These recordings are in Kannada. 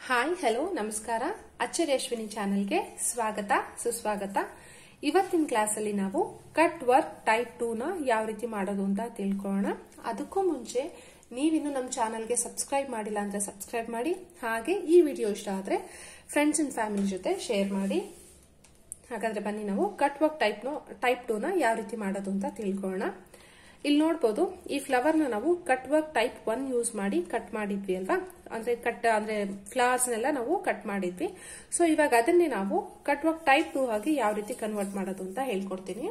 ಹಾಯ್ ಹಲೋ ನಮಸ್ಕಾರ ಅಚ್ಚರಿ ಅಶ್ವಿನಿ ಚಾನೆಲ್ಗೆ ಸ್ವಾಗತ ಸುಸ್ವಾಗತ। ಇವತ್ತಿನ ಕ್ಲಾಸ್ ಅಲ್ಲಿ ನಾವು ಕಟ್ ವರ್ಕ್ ಟೈಪ್ 2 ನ ಯಾವ ರೀತಿ ಮಾಡೋದು ಅಂತ ತಿಳ್ಕೊಳ್ಳೋಣ। ಅದಕ್ಕೂ ಮುಂಚೆ ನೀವಿನ್ನು ನಮ್ಮ ಚಾನೆಲ್ಗೆ ಸಬ್ಸ್ಕ್ರೈಬ್ ಮಾಡಿಲ್ಲ ಅಂದ್ರೆ ಸಬ್ಸ್ಕ್ರೈಬ್ ಮಾಡಿ, ಹಾಗೆ ಈ ವಿಡಿಯೋ ಇಷ್ಟ ಆದ್ರೆ ಫ್ರೆಂಡ್ಸ್ ಅಂಡ್ ಫ್ಯಾಮಿಲಿ ಜೊತೆ ಶೇರ್ ಮಾಡಿ। ಹಾಗಾದ್ರೆ ಬನ್ನಿ ನಾವು ಕಟ್ ವರ್ಕ್ ಟೈಪ್ 2 ನ ಯಾವ ರೀತಿ ಮಾಡೋದು ಅಂತ ತಿಳ್ಕೊಳ್ಳೋಣ। ಇಲ್ಲಿ ನೋಡಬಹುದು ಈ ಫ್ಲವರ್ ನ ನಾವು ಕಟ್ ವರ್ಕ್ ಟೈಪ್ 1 ಯೂಸ್ ಮಾಡಿ ಕಟ್ ಮಾಡಿದ್ವಿ ಅಲ್ವಾ, ಅಂದ್ರೆ ಫ್ಲವರ್ಸ್ ನೆಲ್ಲ ನಾವು ಕಟ್ ಮಾಡಿದ್ವಿ। ಸೊ ಇವಾಗ ಅದನ್ನೇ ನಾವು ಕಟ್ ವರ್ಕ್ ಟೈಪ್ 2 ಆಗಿ ಯಾವ ರೀತಿ ಕನ್ವರ್ಟ್ ಮಾಡೋದು ಅಂತ ಹೇಳ್ಕೊಡ್ತೀನಿ।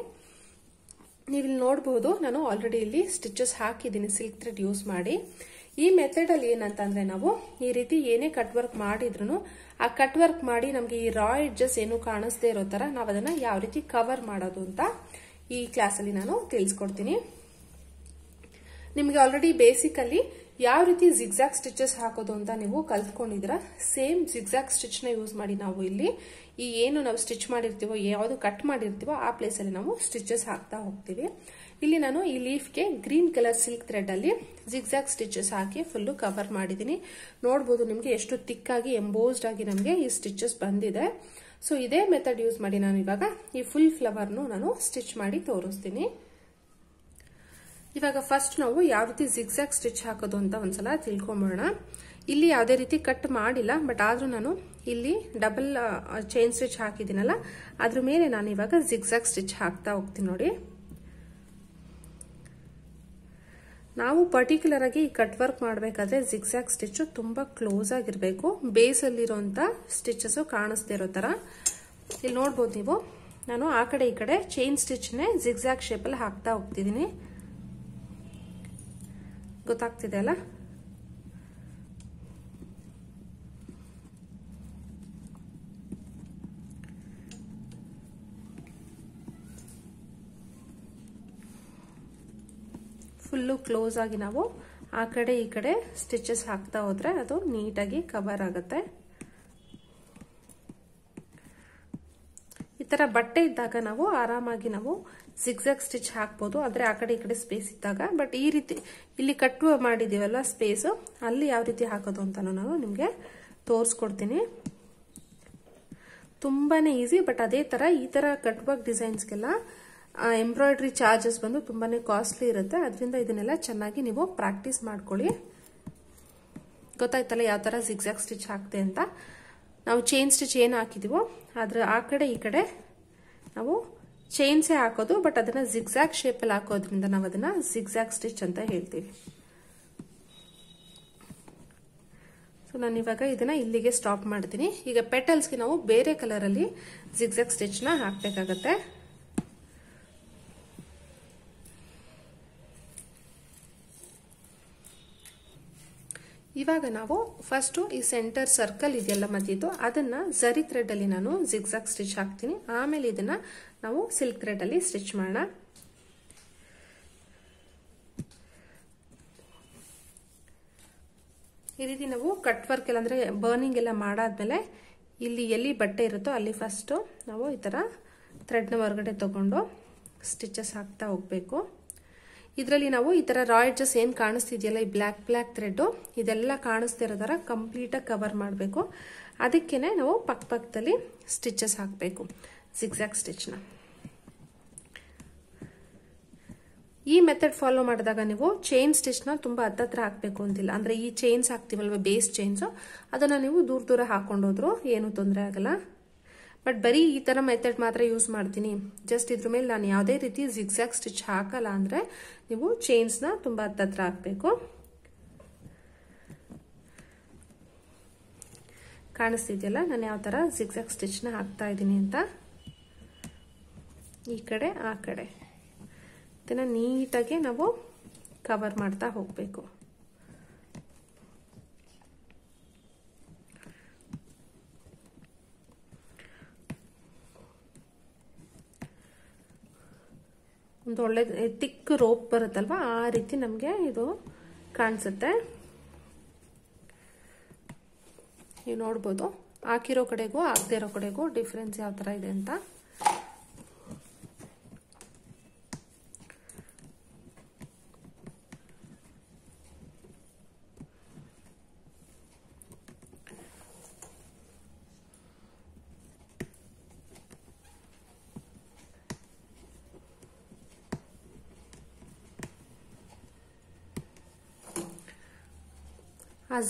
ನೀವಿಲ್ಲಿ ನೋಡಬಹುದು ನಾನು ಆಲ್ರೆಡಿ ಇಲ್ಲಿ ಸ್ಟಿಚಸ್ ಹಾಕಿದ್ದೀನಿ ಸಿಲ್ಕ್ ಥ್ರೆಡ್ ಯೂಸ್ ಮಾಡಿ। ಈ ಮೆಥಡ್ ಅಲ್ಲಿ ಏನಂತಂದ್ರೆ ನಾವು ಈ ರೀತಿ ಏನೇ ಕಟ್ ವರ್ಕ್ ಮಾಡಿದ್ರು ಆ ಕಟ್ ವರ್ಕ್ ಮಾಡಿ ನಮ್ಗೆ ಈ ರಾ ಎಡ್ಜಸ್ ಏನು ಕಾಣಿಸದೇ ಇರೋ ತರ ನಾವು ಅದನ್ನ ಯಾವ ರೀತಿ ಕವರ್ ಮಾಡೋದು ಅಂತ ಈ ಕ್ಲಾಸ್ ಅಲ್ಲಿ ನಾನು ತಿಳಿಸ್ಕೊಡ್ತೀನಿ। ನಿಮಗೆ ಆಲ್ರೆಡಿ ಬೇಸಿಕಲಿ ಯಾವ ರೀತಿ ಜಿಗ್ಜಾಗ್ ಸ್ಟಿಚಸ್ ಹಾಕೋದು ಅಂತ ನೀವು ಕಲ್ತ್ಕೊಂಡಿದ್ರ, ಸೇಮ್ ಜಿಗ್ಜಾಗ್ ಸ್ಟಿಚ್ ನ ಯೂಸ್ ಮಾಡಿ ನಾವು ಇಲ್ಲಿ ಈ ಏನು ನಾವು ಸ್ಟಿಚ್ ಮಾಡಿರ್ತೀವೋ ಯಾವುದು ಕಟ್ ಮಾಡಿರ್ತೀವೋ ಆ ಪ್ಲೇಸ್ ಅಲ್ಲಿ ನಾವು ಸ್ಟಿಚಸ್ ಹಾಕ್ತಾ ಹೋಗ್ತೀವಿ। ಇಲ್ಲಿ ನಾನು ಈ ಲೀಫ್ ಗೆ ಗ್ರೀನ್ ಕಲರ್ ಸಿಲ್ಕ್ ಥ್ರೆಡ್ ಅಲ್ಲಿ ಜಿಗ್ಜಾಗ್ ಸ್ಟಿಚಸ್ ಹಾಕಿ ಫುಲ್ ಕವರ್ ಮಾಡಿದೀನಿ। ನೋಡಬಹುದು ನಿಮ್ಗೆ ಎಷ್ಟು ಥಿಕ್ ಆಗಿ ಎಂಬೋಸ್ಡ್ ಆಗಿ ನಮ್ಗೆ ಈ ಸ್ಟಿಚಸ್ ಬಂದಿದೆ। ಸೊ ಇದೇ ಮೆಥಡ್ ಯೂಸ್ ಮಾಡಿ ನಾನು ಇವಾಗ ಈ ಫುಲ್ ಫ್ಲವರ್ ನಾನು ಸ್ಟಿಚ್ ಮಾಡಿ ತೋರಿಸ್ತೀನಿ। ಇವಾಗ ಫಸ್ಟ್ ನಾವು ಯಾವ ರೀತಿ ಜಿಗ್ಜಾಗ್ ಸ್ಟಿಚ್ ಹಾಕೋದು ಅಂತ ಒಂದ್ಸಲ ತಿಳ್ಕೊಂಬೋಣ। ಇಲ್ಲಿ ಯಾವುದೇ ರೀತಿ ಕಟ್ ಮಾಡಿಲ್ಲ, ಬಟ್ ಆದ್ರೂ ನಾನು ಇಲ್ಲಿ ಡಬಲ್ ಚೈನ್ ಸ್ಟಿಚ್ ಹಾಕಿದ್ದೀನಲ್ಲ ಅದ್ರ ಮೇಲೆ ನಾನು ಇವಾಗ ಜಿಗ್ಜಾಗ್ ಸ್ಟಿಚ್ ಹಾಕ್ತಾ ಹೋಗ್ತೀನಿ। ನೋಡಿ, ನಾವು ಪರ್ಟಿಕ್ಯುಲರ್ ಆಗಿ ಈ ಕಟ್ ವರ್ಕ್ ಮಾಡಬೇಕಾದ್ರೆ ಜಿಗ್ಜಾಗ್ ಸ್ಟಿಚ್ ತುಂಬಾ ಕ್ಲೋಸ್ ಆಗಿರ್ಬೇಕು, ಬೇಸ್ ಅಲ್ಲಿರುವಂತ ಸ್ಟಿಚಸ್ ಕಾಣಿಸ್ತಾ ಇರೋ ತರ। ಇಲ್ಲಿ ನೋಡ್ಬೋದು ನೀವು ನಾನು ಆ ಕಡೆ ಈ ಕಡೆ ಚೈನ್ ಸ್ಟಿಚ್ ನೇ ಜಿಗ್ಜಾಗ್ ಶೇಪ್ ಅಲ್ಲಿ ಹಾಕ್ತಾ ಹೋಗ್ತಿದ್ದೀನಿ, ಗೊತ್ತಾಗ್ತಿದೆ ಅಲ್ಲ। ಫುಲ್ಲು ಕ್ಲೋಸ್ ಆಗಿ ನಾವು ಆ ಕಡೆ ಈ ಕಡೆ ಸ್ಟಿಚಸ್ ಹಾಕ್ತಾ ಹೋದ್ರೆ ಅದು ನೀಟಾಗಿ ಕವರ್ ಆಗುತ್ತೆ। ಈ ತರ ಬಟ್ಟೆ ಇದ್ದಾಗ ನಾವು ಆರಾಮಾಗಿ ನಾವು ಜಿಗ್ಜಾಗ್ ಸ್ಟಿಚ್ ಹಾಕ್ಬೋದು, ಆದ್ರೆ ಆ ಕಡೆ ಈ ಕಡೆ ಸ್ಪೇಸ್ ಇದ್ದಾಗ। ಬಟ್ ಈ ರೀತಿ ಇಲ್ಲಿ ಕಟ್ ಮಾಡಿದೀವಲ್ಲ ಸ್ಪೇಸ್, ಅಲ್ಲಿ ಯಾವ ರೀತಿ ಹಾಕೋದು ಅಂತ ನಾನು ನಿಮ್ಗೆ ತೋರಿಸ್ಕೊಡ್ತೀನಿ। ತುಂಬಾನೇ ಈಸಿ, ಬಟ್ ಅದೇ ತರ ಈ ತರ ಕಟ್ ವರ್ಕ್ ಡಿಸೈನ್ಸ್ಗೆಲ್ಲ ಎಂಬ್ರಾಯ್ಡ್ರಿ ಚಾರ್ಜಸ್ ಬಂದು ತುಂಬಾನೇ ಕಾಸ್ಟ್ಲಿ ಇರುತ್ತೆ, ಅದರಿಂದ ಇದನ್ನೆಲ್ಲ ಚೆನ್ನಾಗಿ ನೀವು ಪ್ರಾಕ್ಟೀಸ್ ಮಾಡ್ಕೊಳ್ಳಿ। ಗೊತ್ತಾಯ್ತಲ್ಲ ಯಾವ ತರ ಜಿಗ್ಜಾಗ್ ಸ್ಟಿಚ್ ಹಾಕ್ತೆ ಅಂತ। ನಾವು ಚೈನ್ ಸ್ಟಿಚ್ ಏನು ಹಾಕಿದೀವೋ ಅದ್ರ ಆ ಕಡೆ ಈ ಕಡೆ ನಾವು ಚೈನ್ಸೇ ಹಾಕೋದು, ಬಟ್ ಅದನ್ನ ಜಿಗ್ಜಾಗ್ ಶೇಪ್ ಅಲ್ಲಿ ಹಾಕೋದ್ರಿಂದ ನಾವು ಅದನ್ನ ಜಿಗ್ಜಾಗ್ ಸ್ಟಿಚ್ ಅಂತ ಹೇಳ್ತೀವಿ। ಸೊ ನಾನು ಇವಾಗ ಇದನ್ನ ಇಲ್ಲಿಗೆ ಸ್ಟಾಪ್ ಮಾಡ್ತೀನಿ। ಈಗ ಪೆಟಲ್ಸ್ಗೆ ನಾವು ಬೇರೆ ಕಲರ್ ಅಲ್ಲಿ ಜಿಗ್ಜಾಗ್ ಸ್ಟಿಚ್ ನ ಹಾಕ್ಬೇಕಾಗತ್ತೆ। ಇವಾಗ ನಾವು ಫಸ್ಟ್ ಈ ಸೆಂಟರ್ ಸರ್ಕಲ್ ಇದೆಯಲ್ಲ ಮಧ್ಯದ್ದು ಅದನ್ನ ಜರಿ ಥ್ರೆಡ್ ಅಲ್ಲಿ ನಾನು ಜಿಗ್ಜಾಗ್ ಸ್ಟಿಚ್ ಹಾಕ್ತೀನಿ, ಆಮೇಲೆ ಇದನ್ನ ನಾವು ಸಿಲ್ಕ್ ಥ್ರೆಡ್ ಅಲ್ಲಿ ಸ್ಟಿಚ್ ಮಾಡೋಣ। ಈ ರೀತಿ ನಾವು ಕಟ್ ವರ್ಕ್ ಎಲ್ಲ ಅಂದ್ರೆ ಬರ್ನಿಂಗ್ ಎಲ್ಲ ಮಾಡಾದ್ಮೇಲೆ ಇಲ್ಲಿ ಎಲ್ಲಿ ಬಟ್ಟೆ ಇರುತ್ತೋ ಅಲ್ಲಿ ಫಸ್ಟ್ ನಾವು ಈ ತರ ಥ್ರೆಡ್ ನ ಹೊರಗಡೆ ತಗೊಂಡು ಸ್ಟಿಚಸ್ ಹಾಕ್ತಾ ಹೋಗ್ಬೇಕು। ಇದರಲ್ಲಿ ನಾವು ಈ ತರ ರಾ ಎಡ್ಜಸ್ ಏನ್ ಕಾಣಿಸ್ತಿದೆಯಲ್ಲ ಈ ಬ್ಲಾಕ್ ಥ್ರೆಡ್ ಇದೆಲ್ಲ ಕಾಣಿಸ್ತಾ ಇರೋ ತರ ಕಂಪ್ಲೀಟ್ ಆಗಿ ಕವರ್ ಮಾಡಬೇಕು। ಅದಕ್ಕೇನೆ ನಾವು ಪಕ್ಕದಲ್ಲಿ ಸ್ಟಿಚಸ್ ಹಾಕಬೇಕು ಜಿಗ್ಜಾಗ್ ಸ್ಟಿಚ್ ನ। ಈ ಮೆಥಡ್ ಫಾಲೋ ಮಾಡಿದಾಗ ನೀವು ಚೈನ್ ಸ್ಟಿಚ್ ನ ತುಂಬಾ ಹತ್ತತ್ರ ಹಾಕ್ಬೇಕು ಅಂತಿಲ್ಲ, ಅಂದ್ರೆ ಈ ಚೈನ್ಸ್ ಹಾಕ್ತಿವಲ್ವ ಬೇಸ್ ಚೈನ್ಸ್ ಅದನ್ನ ನೀವು ದೂರ ದೂರ ಹಾಕೊಂಡೋದ್ರು ಏನು ತೊಂದರೆ ಆಗಲ್ಲ। ಬಟ್ ಬರೀ ಈ ತರ ಮೆಥಡ್ ಮಾತ್ರ ಯೂಸ್ ಮಾಡ್ತೀನಿ, ಜಸ್ಟ್ ಇದ್ರ ಮೇಲೆ ನಾನು ಯಾವುದೇ ರೀತಿ ಜಿಗ್ಜಾಗ್ ಸ್ಟಿಚ್ ಹಾಕಲ್ಲ ಅಂದ್ರೆ ನೀವು ಚೈನ್ಸ್ ನ ತುಂಬಾ ಹತ್ತತ್ರ ಹಾಕ್ಬೇಕು। ಕಾಣಿಸ್ತಿದೆಯಲ್ಲ ನಾನು ಯಾವ ತರ ಜಿಗ್ಜಾಗ್ ಸ್ಟಿಚ್ ನ ಹಾಕ್ತಾ ಇದ್ದೀನಿ ಅಂತ। ಈ ಕಡೆ ಆ ಕಡೆ ಇದನ್ನ ನೀಟಾಗಿ ನಾವು ಕವರ್ ಮಾಡ್ತಾ ಹೋಗ್ಬೇಕು। ಒಂದು ಒಳ್ಳೆ ತಿಕ್ ರೋಪ್ ಬರುತ್ತಲ್ವಾ ಆ ರೀತಿ ನಮ್ಗೆ ಇದು ಕಾಣಿಸುತ್ತೆ। ನೀವು ನೋಡ್ಬೋದು ಹಾಕಿರೋ ಕಡೆಗೂ ಹಾಕದೇ ಇರೋ ಕಡೆಗೂ ಡಿಫ್ರೆನ್ಸ್ ಯಾವ ತರ ಇದೆ ಅಂತ।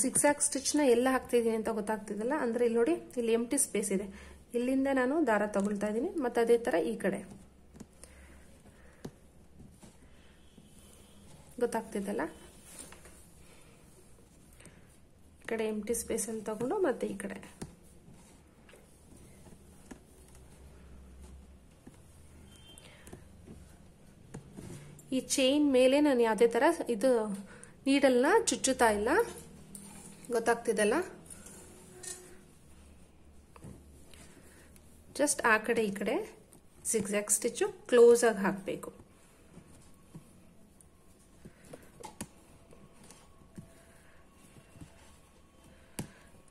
ಜಿಗ್ಜಾಗ್ ಸ್ಟಿಚ್ನ ಎಲ್ಲ ಹಾಕ್ತಿದ್ದೀನಿ ಅಂತ ಗೊತ್ತಾಗ್ತಿದಲ್ಲ, ಅಂದ್ರೆ ಇಲ್ಲಿ ನೋಡಿ, ಇಲ್ಲಿ ಎಂಟಿ ಸ್ಪೇಸ್ ಇದೆ, ಇಲ್ಲಿಂದ ನಾನು ದಾರ ತಗೊಳ್ತಾ ಇದ್ದೀನಿ. ಮತ್ತೆ ಅದೇ ತರ ಈ ಕಡೆ ಗೊತ್ತಾಗ್ತಿದಲ್ಲ, ಈ ಕಡೆ ಎಂಟಿ ಸ್ಪೇಸ್ ಅಲ್ಲಿ ತಗೊಂಡು ಮತ್ತೆ ಈ ಕಡೆ ಈ ಚೈನ್ ಮೇಲೆ ನಾನು ಯಾವುದೇ ತರ ಇದು ನೀಡಲ್ನ ಚುಚ್ಚುತ್ತಾ ಇಲ್ಲ, ಗೊತ್ತಾಗ್ತಿದಲ್ಲ. ಜಸ್ಟ್ ಆ ಕಡೆ ಈ ಕಡೆ ಜಿಗ್ಜಾಗ್ ಸ್ಟಿಚ್ ಕ್ಲೋಸ್ ಆಗಿ ಹಾಕಬೇಕು.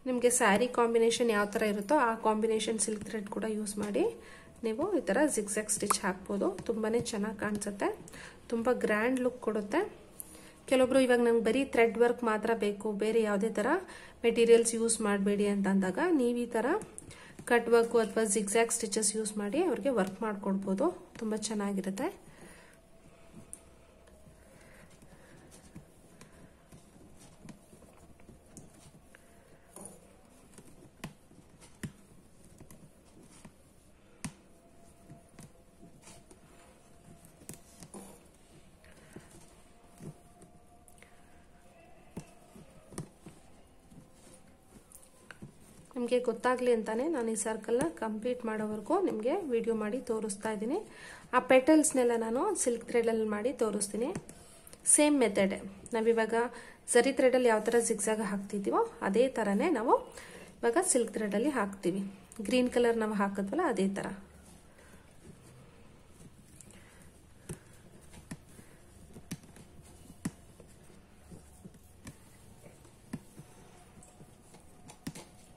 ನಿಮಗೆ ಸ್ಯಾರಿ ಕಾಂಬಿನೇಷನ್ ಯಾವ ತರ ಇರುತ್ತೋ ಆ ಕಾಂಬಿನೇಷನ್ ಸಿಲ್ಕ್ ಥ್ರೆಡ್ ಕೂಡ ಯೂಸ್ ಮಾಡಿ ನೀವು ಈ ತರ ಜಿಗ್ಜಾಗ್ ಸ್ಟಿಚ್ ಹಾಕ್ಬೋದು. ತುಂಬಾನೇ ಚೆನ್ನಾಗಿ ಕಾಣಿಸುತ್ತೆ, ತುಂಬಾ ಗ್ರ್ಯಾಂಡ್ ಲುಕ್ ಕೊಡುತ್ತೆ. ಕೆಲವೊಬ್ರು ಇವಾಗ ನಂಗೆ ಬರೀ ಥ್ರೆಡ್ ವರ್ಕ್ ಮಾತ್ರ ಬೇಕು, ಬೇರೆ ಯಾವುದೇ ತರ ಮೆಟೀರಿಯಲ್ಸ್ ಯೂಸ್ ಮಾಡಬೇಡಿ ಅಂತ ಅಂದಾಗ ನೀವು ಈ ತರ ಕಟ್ ವರ್ಕ್ ಅಥವಾ ಜಿಗ್ಜಾಗ್ ಸ್ಟಿಚಸ್ ಯೂಸ್ ಮಾಡಿ ಅವ್ರಿಗೆ ವರ್ಕ್ ಮಾಡ್ಕೊಡ್ಬೋದು, ತುಂಬಾ ಚೆನ್ನಾಗಿರುತ್ತೆ. ನಿಮಗೆ ಗೊತ್ತಾಗ್ಲಿ ಅಂತಾನೆ ನಾನು ಈ ಸರ್ಕಲ್ನ ಕಂಪ್ಲೀಟ್ ಮಾಡೋವರೆಗೂ ನಿಮಗೆ ವಿಡಿಯೋ ಮಾಡಿ ತೋರಿಸ್ತಾ ಇದ್ದೀನಿ. ಆ ಪೆಟಲ್ಸ್ನೆಲ್ಲ ನಾನು ಸಿಲ್ಕ್ ಥ್ರೆಡಲ್ಲಿ ಮಾಡಿ ತೋರಿಸ್ತೀನಿ. ಸೇಮ್ ಮೆಥಡ್, ನಾವಿವಾಗ ಜರಿ ಥ್ರೆಡಲ್ಲಿ ಯಾವ ಥರ ಜಿಗ್ಜಾಗ್ ಹಾಕ್ತಿದ್ದೀವೋ ಅದೇ ಥರನೇ ನಾವು ಇವಾಗ ಸಿಲ್ಕ್ ಥ್ರೆಡಲ್ಲಿ ಹಾಕ್ತೀವಿ. ಗ್ರೀನ್ ಕಲರ್ ನಾವು ಹಾಕಿದ್ವಲ್ಲ ಅದೇ ಥರ.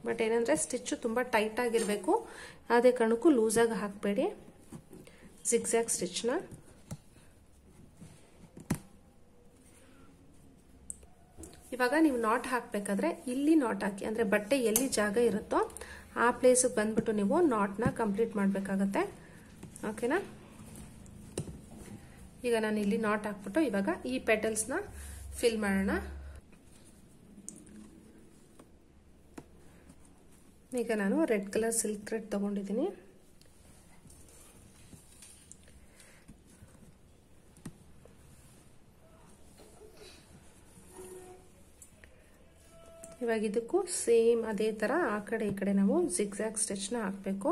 ಬಟ್ ಏನಂದ್ರೆ ಸ್ಟಿಚ್ ತುಂಬಾ ಟೈಟ್ ಆಗಿರಬೇಕು, ಅದೇ ಕಾರಣಕ್ಕೂ ಲೂಸ್ ಆಗಿ ಹಾಕಬೇಡಿ ಜಿಗ್ಜಾಗ್ ಸ್ಟಿಚ್ನ. ಇವಾಗ ನೀವು ನಾಟ್ ಹಾಕಬೇಕಾದ್ರೆ ಇಲ್ಲಿ ನಾಟ್ ಹಾಕಿ, ಅಂದ್ರೆ ಬಟ್ಟೆ ಎಲ್ಲಿ ಜಾಗ ಇರುತ್ತೋ ಆ ಪ್ಲೇಸ್ ಬಂದ್ಬಿಟ್ಟು ನೀವು ನಾಟ್ನ ಕಂಪ್ಲೀಟ್ ಮಾಡಬೇಕಾಗತ್ತೆ. ಓಕೆನಾ? ಈಗ ನಾನು ಇಲ್ಲಿ ನಾಟ್ ಹಾಕ್ಬಿಟ್ಟು ಇವಾಗ ಈ ಪೆಟಲ್ಸ್ನ ಫಿಲ್ ಮಾಡೋಣ. ಈಗ ನಾನು ರೆಡ್ ಕಲರ್ ಸಿಲ್ಕ್ ಥ್ರೆಡ್ ತಗೊಂಡಿದ್ದೀನಿ. ಇವಾಗ ಇದಕ್ಕೂ ಸೇಮ್ ಅದೇ ತರ ಆ ಕಡೆ ಈ ಕಡೆ ನಾವು ಜಿಗ್ಜಾಗ್ ಸ್ಟಿಚ್ನ ಹಾಕಬೇಕು.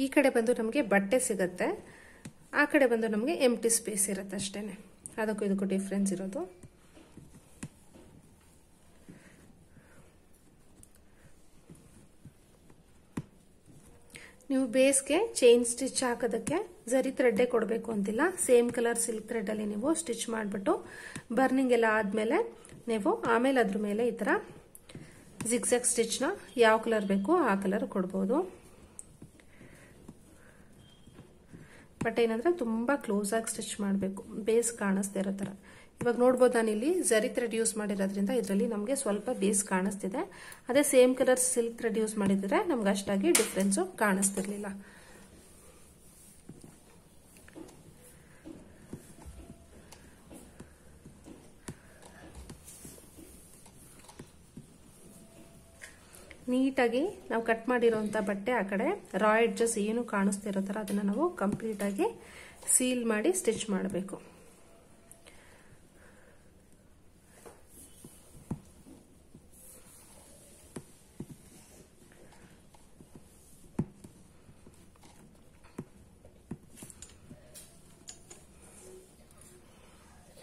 ಈ ಕಡೆ ಬಂದು ನಮಗೆ ಬಟ್ಟೆ ಸಿಗುತ್ತೆ, ಆ ಕಡೆ ಬಂದು ನಮಗೆ ಎಂಟಿ ಸ್ಪೇಸ್ ಇರುತ್ತೆ ಅಷ್ಟೇನೆ, ಅದಕ್ಕೂ ಇದಕ್ಕೂ ಡಿಫ್ರೆನ್ಸ್ ಇರೋದು. ನೀವು ಬೇಸ್ಗೆ ಚೈನ್ ಸ್ಟಿಚ್ ಹಾಕೋದಕ್ಕೆ ಜರಿ ಥ್ರೆಡ್ಡೇ ಕೊಡಬೇಕು ಅಂತಿಲ್ಲ. ಸೇಮ್ ಕಲರ್ ಸಿಲ್ಕ್ ಥ್ರೆಡ್ ಅಲ್ಲಿ ನೀವು ಸ್ಟಿಚ್ ಮಾಡಿಬಿಟ್ಟು ಬರ್ನಿಂಗ್ ಎಲ್ಲ ಆದ್ಮೇಲೆ ನೀವು ಆಮೇಲೆ ಅದ್ರ ಮೇಲೆ ಈ ತರ ಜಿಗ್ಜಾಗ್ ಸ್ಟಿಚ್ನ ಯಾವ ಕಲರ್ ಬೇಕೋ ಆ ಕಲರ್ ಕೊಡ್ಬೋದು. ಬಟ್ ಏನಂದ್ರೆ ತುಂಬಾ ಕ್ಲೋಸ್ ಆಗಿ ಸ್ಟಿಚ್ ಮಾಡಬೇಕು, ಬೇಸ್ ಕಾಣಿಸ್ತಾ ಇರೋ ತರ. ಇವಾಗ ನೋಡ್ಬೋದು ನಾನು ಇಲ್ಲಿ ಜರಿ ಥ್ರೆಡ್ ಯೂಸ್ ಮಾಡಿರೋದ್ರಿಂದ ಇದರಲ್ಲಿ ನಮಗೆ ಸ್ವಲ್ಪ ಬೇಸ್ ಕಾಣಿಸ್ತಿದೆ. ಅದೇ same colour silk thread use ಮಾಡಿದ್ರೆ ನಮ್ಗೆ ಅಷ್ಟಾಗಿ ಡಿಫ್ರೆನ್ಸ್ ಕಾಣಿಸ್ತಿರ್ಲಿಲ್ಲ. ನೀಟಾಗಿ ನಾವು ಕಟ್ ಮಾಡಿರೋಂಥ ಬಟ್ಟೆ ಆ ಕಡೆ ರಾ ಎಡ್ಜಸ್ ಏನು ಕಾಣಿಸ್ತಿರೋ ತರ ಅದನ್ನ ನಾವು ಕಂಪ್ಲೀಟ್ ಆಗಿ ಸೀಲ್ ಮಾಡಿ ಸ್ಟಿಚ್ ಮಾಡಬೇಕು.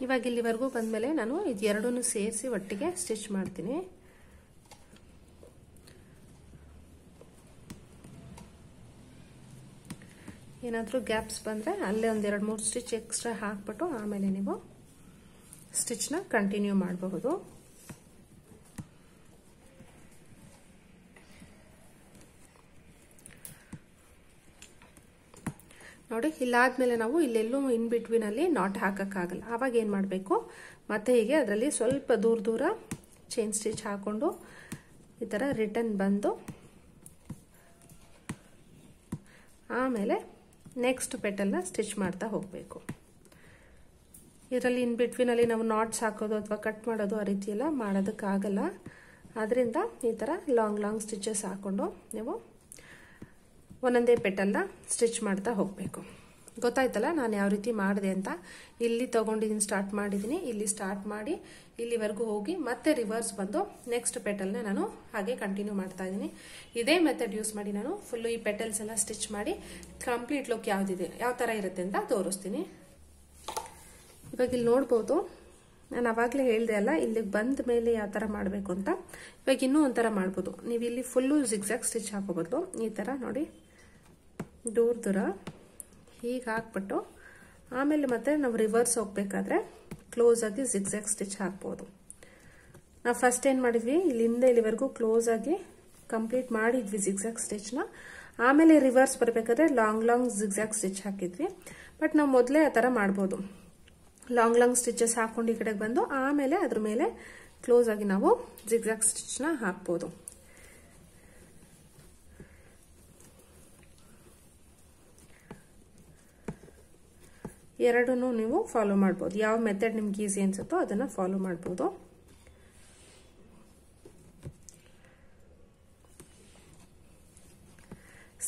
ಇವಾಗ ಇಲ್ಲಿವರೆಗೂ ಬಂದ್ಮೇಲೆ ನಾನು ಇದೆರಡನ್ನು ಸೇರಿಸಿ ಒಟ್ಟಿಗೆ ಸ್ಟಿಚ್ ಮಾಡ್ತೀನಿ. ಏನಾದರೂ ಗ್ಯಾಪ್ಸ್ ಬಂದರೆ ಅಲ್ಲೇ ಒಂದು 2-3 ಸ್ಟಿಚ್ ಎಕ್ಸ್ಟ್ರಾ ಹಾಕ್ಬಿಟ್ಟು ಆಮೇಲೆ ನೀವು ಸ್ಟಿಚ್ನ ಕಂಟಿನ್ಯೂ ಮಾಡಬಹುದು. ನೋಡಿ, ಇಲ್ಲಾದ್ಮೇಲೆ ನಾವು ಇಲ್ಲೆಲ್ಲೂ ಇನ್ ಬಿಟ್ವೀನ್ ಅಲ್ಲಿ ನಾಟ್ ಹಾಕಕ್ಕಾಗಲ್ಲ. ಆವಾಗ ಏನ್ ಮಾಡಬೇಕು, ಮತ್ತೆ ಹೀಗೆ ಅದರಲ್ಲಿ ಸ್ವಲ್ಪ ದೂರ ಚೈನ್ ಸ್ಟಿಚ್ ಹಾಕೊಂಡು ಈ ತರ ರಿಟರ್ನ್ ಬಂದು ಆಮೇಲೆ ನೆಕ್ಸ್ಟ್ ಪೆಟಲ್ನ ಸ್ಟಿಚ್ ಮಾಡ್ತಾ ಹೋಗಬೇಕು. ಇದರಲ್ಲಿ ಇನ್ ಬಿಟ್ವೀನಲ್ಲಿ ನಾವು ನಾಟ್ಸ್ ಹಾಕೋದು ಅಥವಾ ಕಟ್ ಮಾಡೋದು ಆ ರೀತಿ ಎಲ್ಲ ಮಾಡೋದಕ್ಕಾಗಲ್ಲ. ಅದರಿಂದ ಈ ಥರ ಲಾಂಗ್ ಸ್ಟಿಚಸ್ ಹಾಕ್ಕೊಂಡು ನೀವು ಒಂದೊಂದೇ ಪೆಟಲ್ನ ಸ್ಟಿಚ್ ಮಾಡ್ತಾ ಹೋಗಬೇಕು. ಗೊತ್ತಾಯ್ತಲ್ಲ ನಾನು ಯಾವ ರೀತಿ ಮಾಡಿದೆ ಅಂತ. ಇಲ್ಲಿ ತಗೊಂಡಿದ್ದೀನಿ, ಸ್ಟಾರ್ಟ್ ಮಾಡಿದ್ದೀನಿ, ಇಲ್ಲಿ ಸ್ಟಾರ್ಟ್ ಮಾಡಿ ಇಲ್ಲಿವರೆಗೂ ಹೋಗಿ ಮತ್ತೆ ರಿವರ್ಸ್ ಬಂದು ನೆಕ್ಸ್ಟ್ ಪೆಟಲ್ನ ನಾನು ಹಾಗೆ ಕಂಟಿನ್ಯೂ ಮಾಡ್ತಾ ಇದ್ದೀನಿ. ಇದೇ ಮೆಥಡ್ ಯೂಸ್ ಮಾಡಿ ನಾನು ಫುಲ್ಲು ಈ ಪೆಟಲ್ಸ್ ಎಲ್ಲ ಸ್ಟಿಚ್ ಮಾಡಿ ಕಂಪ್ಲೀಟ್ ಲುಕ್ ಯಾವುದಿದೆ ಯಾವ ಥರ ಇರುತ್ತೆ ಅಂತ ತೋರಿಸ್ತೀನಿ. ಇವಾಗ ಇಲ್ಲಿ ನೋಡ್ಬೋದು, ನಾನು ಅವಾಗಲೇ ಹೇಳಿದೆ ಅಲ್ಲ ಇಲ್ಲಿಗೆ ಬಂದ ಮೇಲೆ ಯಾವ ಥರ ಮಾಡಬೇಕು ಅಂತ. ಇವಾಗ ಇನ್ನೂ ಒಂಥರ ಮಾಡ್ಬೋದು. ನೀವು ಇಲ್ಲಿ ಫುಲ್ಲು ಜಿಗ್ಜಾಗ್ ಸ್ಟಿಚ್ ಹಾಕೋ ಬದಲು ಈ ಥರ ನೋಡಿ ದೂರ ಹೀಗೆ ಹಾಕ್ಬಿಟ್ಟು ಆಮೇಲೆ ಮತ್ತೆ ನಾವು ರಿವರ್ಸ್ ಹೋಗ್ಬೇಕಾದ್ರೆ ಕ್ಲೋಸ್ ಆಗಿ ಜಿಗ್ಜಾಗ್ ಸ್ಟಿಚ್ ಹಾಕ್ಬೋದು. ನಾವು ಫಸ್ಟ್ ಏನು ಮಾಡಿದ್ವಿ, ಇಲ್ಲಿಂದ ಇಲ್ಲಿವರೆಗೂ ಕ್ಲೋಸ್ ಆಗಿ ಕಂಪ್ಲೀಟ್ ಮಾಡಿದ್ವಿ ಜಿಗ್ಜಾಗ್ ಸ್ಟಿಚ್ನ. ಆಮೇಲೆ ರಿವರ್ಸ್ ಬರಬೇಕಾದ್ರೆ ಲಾಂಗ್ ಜಿಗ್ಜಾಗ್ ಸ್ಟಿಚ್ ಹಾಕಿದ್ವಿ. ಬಟ್ ನಾವು ಮೊದಲೇ ಆ ಥರ ಮಾಡ್ಬೋದು. ಲಾಂಗ್ ಸ್ಟಿಚಸ್ ಹಾಕೊಂಡು ಈ ಕಡೆಗೆ ಬಂದು ಆಮೇಲೆ ಅದ್ರ ಮೇಲೆ ಕ್ಲೋಸ್ ಆಗಿ ನಾವು ಜಿಗ್ಜಾಗ್ ಸ್ಟಿಚ್ನ ಹಾಕ್ಬೋದು. ಎರಡನ್ನೂ ನೀವು ಫಾಲೋ ಮಾಡ್ಬೋದು. ಯಾವ ಮೆಥಡ್ ನಿಮ್ಗೆ ಈಸಿ ಅನ್ಸುತ್ತೋ ಅದನ್ನ ಫಾಲೋ ಮಾಡ್ಬೋದು.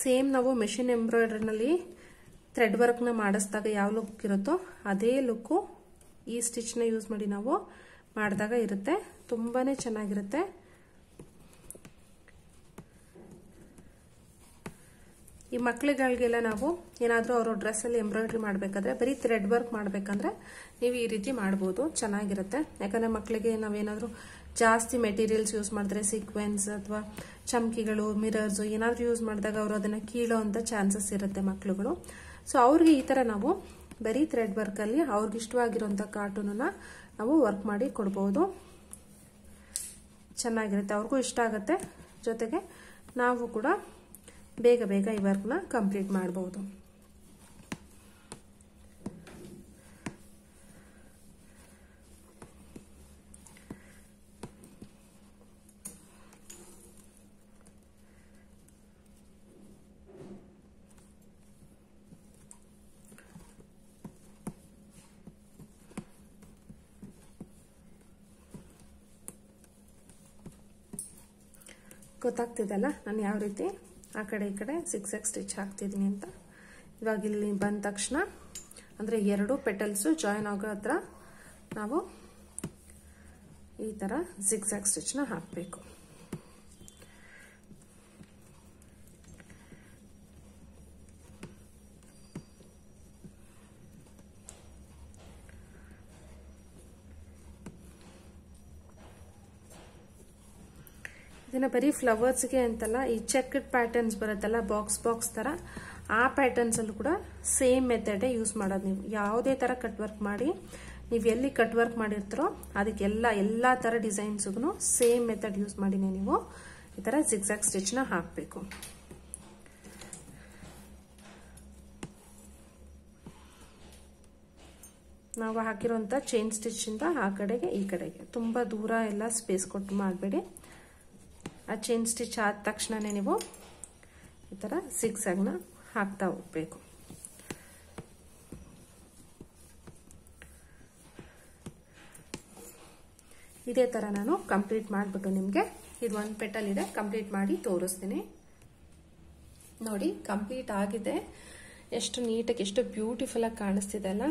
ಸೇಮ್ ನಾವು ಮೆಷಿನ್ ಎಂಬ್ರಾಯ್ಡ್ರಿನಲ್ಲಿ ಥ್ರೆಡ್ ವರ್ಕ್ನ ಮಾಡಿಸಿದಾಗ ಯಾವ ಲುಕ್ ಇರುತ್ತೋ ಅದೇ ಲುಕ್ಕು ಈ ಸ್ಟಿಚ್ನ ಯೂಸ್ ಮಾಡಿ ನಾವು ಮಾಡಿದಾಗ ಇರುತ್ತೆ. ತುಂಬಾನೇ ಚೆನ್ನಾಗಿರುತ್ತೆ. ಈ ಮಕ್ಕಳುಗಳಿಗೆಲ್ಲ ನಾವು ಏನಾದರೂ ಅವರ ಡ್ರೆಸ್ಸಲ್ಲಿ ಎಂಬ್ರಾಯ್ಡ್ರಿ ಮಾಡಬೇಕಾದ್ರೆ ಬರೀ ಥ್ರೆಡ್ ವರ್ಕ್ ಮಾಡಬೇಕಂದ್ರೆ ನೀವು ಈ ರೀತಿ ಮಾಡ್ಬೋದು, ಚೆನ್ನಾಗಿರುತ್ತೆ. ಯಾಕಂದರೆ ಮಕ್ಕಳಿಗೆ ನಾವೇನಾದರೂ ಜಾಸ್ತಿ ಮೆಟೀರಿಯಲ್ಸ್ ಯೂಸ್ ಮಾಡಿದ್ರೆ ಸೀಕ್ವೆನ್ಸ್ ಅಥವಾ ಚಮ್ಕಿಗಳು, ಮಿರರ್ಸು ಏನಾದರೂ ಯೂಸ್ ಮಾಡಿದಾಗ ಅವರು ಅದನ್ನು ಕೀಳೋ ಅಂತ ಚಾನ್ಸಸ್ ಇರುತ್ತೆ ಮಕ್ಕಳುಗಳು. ಸೊ ಅವ್ರಿಗೆ ಈ ಥರ ನಾವು ಬರೀ ಥ್ರೆಡ್ ವರ್ಕಲ್ಲಿ ಅವ್ರಿಗೆ ಇಷ್ಟವಾಗಿರೋಂಥ ಕಾರ್ಟೂನನ್ನು ನಾವು ವರ್ಕ್ ಮಾಡಿ ಕೊಡ್ಬೋದು. ಚೆನ್ನಾಗಿರುತ್ತೆ, ಅವ್ರಿಗೂ ಇಷ್ಟ ಆಗುತ್ತೆ. ಜೊತೆಗೆ ನಾವು ಕೂಡ ಬೇಗ ಈ ವರ್ಕ್ನ ಕಂಪ್ಲೀಟ್ ಮಾಡಬಹುದು. ಗೊತ್ತಾಗ್ತಿದೆಲ್ಲ ನಾನು ಯಾವ ರೀತಿ ಆ ಕಡೆ ಈ ಕಡೆ ಜಿಗ್ಜಾಗ್ ಸ್ಟಿಚ್ ಹಾಕ್ತಿದ್ದೀನಿ ಅಂತ. ಇವಾಗ ಇಲ್ಲಿ ಬಂದ ತಕ್ಷಣ ಅಂದರೆ ಎರಡು ಪೆಟಲ್ಸು ಜಾಯಿನ್ ಆಗೋ ಹತ್ರ ನಾವು ಈ ಥರ ಜಿಗ್ಜಾಗ್ ಸ್ಟಿಚ್ನ ಹಾಕಬೇಕು. ಇದನ್ನ ಬರೀ ಫ್ಲವರ್ಸ್ಗೆ ಅಂತಲ್ಲ, ಈ ಚೆಕ್ಡ್ ಪ್ಯಾಟರ್ನ್ಸ್ ಬರುತ್ತಲ್ಲ ಬಾಕ್ಸ್ ತರ, ಆ ಪ್ಯಾಟರ್ನ್ಸ್ ಅಲ್ಲೂ ಕೂಡ ಸೇಮ್ ಮೆಥಡ್ ಯೂಸ್ ಮಾಡೋದು. ನೀವು ಯಾವುದೇ ತರ ಕಟ್ ವರ್ಕ್ ಮಾಡಿ, ನೀವು ಎಲ್ಲಿ ಕಟ್ ವರ್ಕ್ ಮಾಡಿರ್ತೀರೋ ಅದಕ್ಕೆ ಎಲ್ಲಾ ತರ ಡಿಸೈನ್ಸ್ಗೂ ಸೇಮ್ ಮೆಥಡ್ ಯೂಸ್ ಮಾಡಿನೇ ನೀವು ಈ ತರ ಜಿಗ್ಜಾಗ್ ಸ್ಟಿಚ್ ನ ಹಾಕಬೇಕು. ನಾವು ಹಾಕಿರುವಂತ ಚೈನ್ ಸ್ಟಿಚ್ ಇಂದ ಆ ಕಡೆಗೆ ಈ ಕಡೆಗೆ ತುಂಬಾ ದೂರ ಎಲ್ಲ ಸ್ಪೇಸ್ ಕೊಟ್ಟು ಮಾಡಬೇಡಿ. ಆ ಚೈನ್ ಸ್ಟಿಚ್ ಆದ ತಕ್ಷಣನೇ ನೀವು ಈ ತರ ಜಿಗ್ಜಾಗ್ನ ಹಾಕ್ತಾ ಹೋಗ್ಬೇಕು. ಇದೇ ತರ ನಾನು ಕಂಪ್ಲೀಟ್ ಮಾಡಿಬಿಟ್ಟು ನಿಮಗೆ ಇದು ಒಂದು ಪೆಟಲ್ ಇದೆ ಕಂಪ್ಲೀಟ್ ಮಾಡಿ ತೋರಿಸ್ತೀನಿ. ನೋಡಿ ಕಂಪ್ಲೀಟ್ ಆಗಿದೆ. ಎಷ್ಟು ನೀಟಾಗಿ ಎಷ್ಟು ಬ್ಯೂಟಿಫುಲ್ ಆಗಿ ಕಾಣಿಸ್ತಿದೆ ಅಲ್ಲ.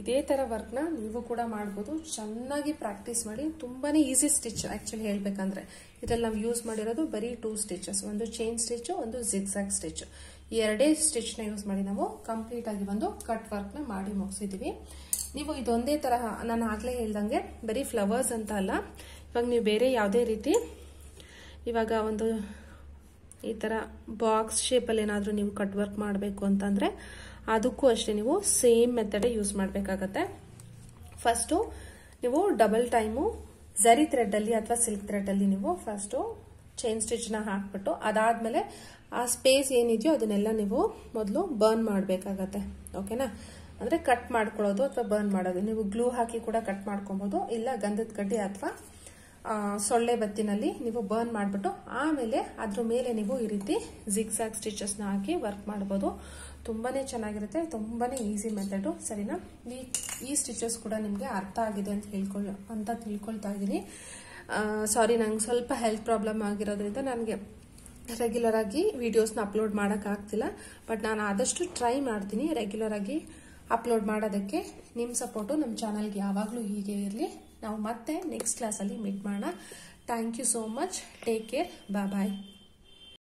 ಇದೇ ತರ ವರ್ಕ್ನ ನೀವು ಕೂಡ ಮಾಡ್ಬೋದು. ಚೆನ್ನಾಗಿ ಪ್ರಾಕ್ಟೀಸ್ ಮಾಡಿ. ತುಂಬಾನೇ ಈಸಿ ಸ್ಟಿಚ್ ಆಕ್ಚುಲಿ ಹೇಳ್ಬೇಕಂದ್ರೆ. ಇದ್ರಲ್ಲಿ ನಾವು ಯೂಸ್ ಮಾಡಿರೋದು ಬರೀ 2 ಸ್ಟಿಚಸ್, ಒಂದು ಚೈನ್ ಸ್ಟಿಚ್, ಒಂದು ಜಿಗ್ಜಾಗ್ ಸ್ಟಿಚ್. ಈ ಎರಡೇ ಸ್ಟಿಚ್ ನ ಯೂಸ್ ಮಾಡಿ ನಾವು ಕಂಪ್ಲೀಟ್ ಆಗಿ ಒಂದು ಕಟ್ ವರ್ಕ್ ನ ಮಾಡಿ ಮುಗಿಸಿದೀವಿ. ನೀವು ಇದೊಂದೇ ತರ ನಾನು ಆಗ್ಲೇ ಹೇಳ್ದಂಗೆ ಬರೀ ಫ್ಲವರ್ಸ್ ಅಂತ ಅಲ್ಲ, ಇವಾಗ ನೀವು ಬೇರೆ ಯಾವುದೇ ರೀತಿ ಇವಾಗ ಒಂದು ಈ ತರ ಬಾಕ್ಸ್ ಶೇಪ್ ಅಲ್ಲಿ ಏನಾದ್ರೂ ನೀವು ಕಟ್ ವರ್ಕ್ ಮಾಡಬೇಕು ಅಂತಂದ್ರೆ ಅದಕ್ಕೂ ಅಷ್ಟೇ ನೀವು ಸೇಮ್ ಮೆಥಡ್ ಯೂಸ್ ಮಾಡಬೇಕಾಗತ್ತೆ. ಫಸ್ಟ್ ನೀವು ಡಬಲ್ ಟೈಮು ಝರಿ ಥ್ರೆಡ್ ಅಲ್ಲಿ ಅಥವಾ ಸಿಲ್ಕ್ ಥ್ರೆಡ್ ಅಲ್ಲಿ ನೀವು ಫಸ್ಟ್ ಚೈನ್ ಸ್ಟಿಚ್ ನ ಹಾಕ್ಬಿಟ್ಟು ಅದಾದ್ಮೇಲೆ ಆ ಸ್ಪೇಸ್ ಏನಿದೆಯೋ ಅದನ್ನೆಲ್ಲ ನೀವು ಮೊದಲು ಬರ್ನ್ ಮಾಡಬೇಕಾಗತ್ತೆ. ಓಕೆನಾ? ಅಂದ್ರೆ ಕಟ್ ಮಾಡ್ಕೊಳ್ಳೋದು ಅಥವಾ ಬರ್ನ್ ಮಾಡೋದು. ನೀವು ಗ್ಲೂ ಹಾಕಿ ಕೂಡ ಕಟ್ ಮಾಡ್ಕೊಬಹುದು, ಇಲ್ಲ ಗಂಧದ ಕಡ್ಡಿ ಅಥವಾ ಸೊಳ್ಳೆ ಬತ್ತಿನಲ್ಲಿ ನೀವು ಬರ್ನ್ ಮಾಡಿಬಿಟ್ಟು ಆಮೇಲೆ ಅದ್ರ ಮೇಲೆ ನೀವು ಈ ರೀತಿ ಜಿಗ್ಸಾಗ್ ಸ್ಟಿಚಸ್ನ ಹಾಕಿ ವರ್ಕ್ ಮಾಡ್ಬೋದು. ತುಂಬಾನೇ ಚೆನ್ನಾಗಿರುತ್ತೆ, ತುಂಬಾನೇ ಈಸಿ ಮೆಥಡು. ಸರಿನಾ? ಈ ಸ್ಟಿಚಸ್ ಕೂಡ ನಿಮಗೆ ಅರ್ಥ ಆಗಿದೆ ಅಂತ ತಿಳ್ಕೊಳ್ತಾ ಇದ್ದೀನಿ. ಸಾರಿ, ನಂಗೆ ಸ್ವಲ್ಪ ಹೆಲ್ತ್ ಪ್ರಾಬ್ಲಮ್ ಆಗಿರೋದ್ರಿಂದ ನನಗೆ ರೆಗ್ಯುಲರ್ ಆಗಿ ವಿಡಿಯೋಸ್ನ ಅಪ್ಲೋಡ್ ಮಾಡೋಕ್ಕಾಗ್ತಿಲ್ಲ. ಬಟ್ ನಾನು ಆದಷ್ಟು ಟ್ರೈ ಮಾಡ್ತೀನಿ ರೆಗ್ಯುಲರ್ ಆಗಿ ಅಪ್ಲೋಡ್ ಮಾಡೋದಕ್ಕೆ. ನಿಮ್ಮ ಸಪೋರ್ಟು ನಮ್ಮ ಚಾನಲ್ಗೆ ಯಾವಾಗಲೂ ಹೀಗೆ ಇರಲಿ. ನಾವು ಮತ್ತೆ ನೆಕ್ಸ್ಟ್ ಕ್ಲಾಸಲ್ಲಿ ಮೀಟ್ ಮಾಡೋಣ. Thank you so much. Take care. Bye.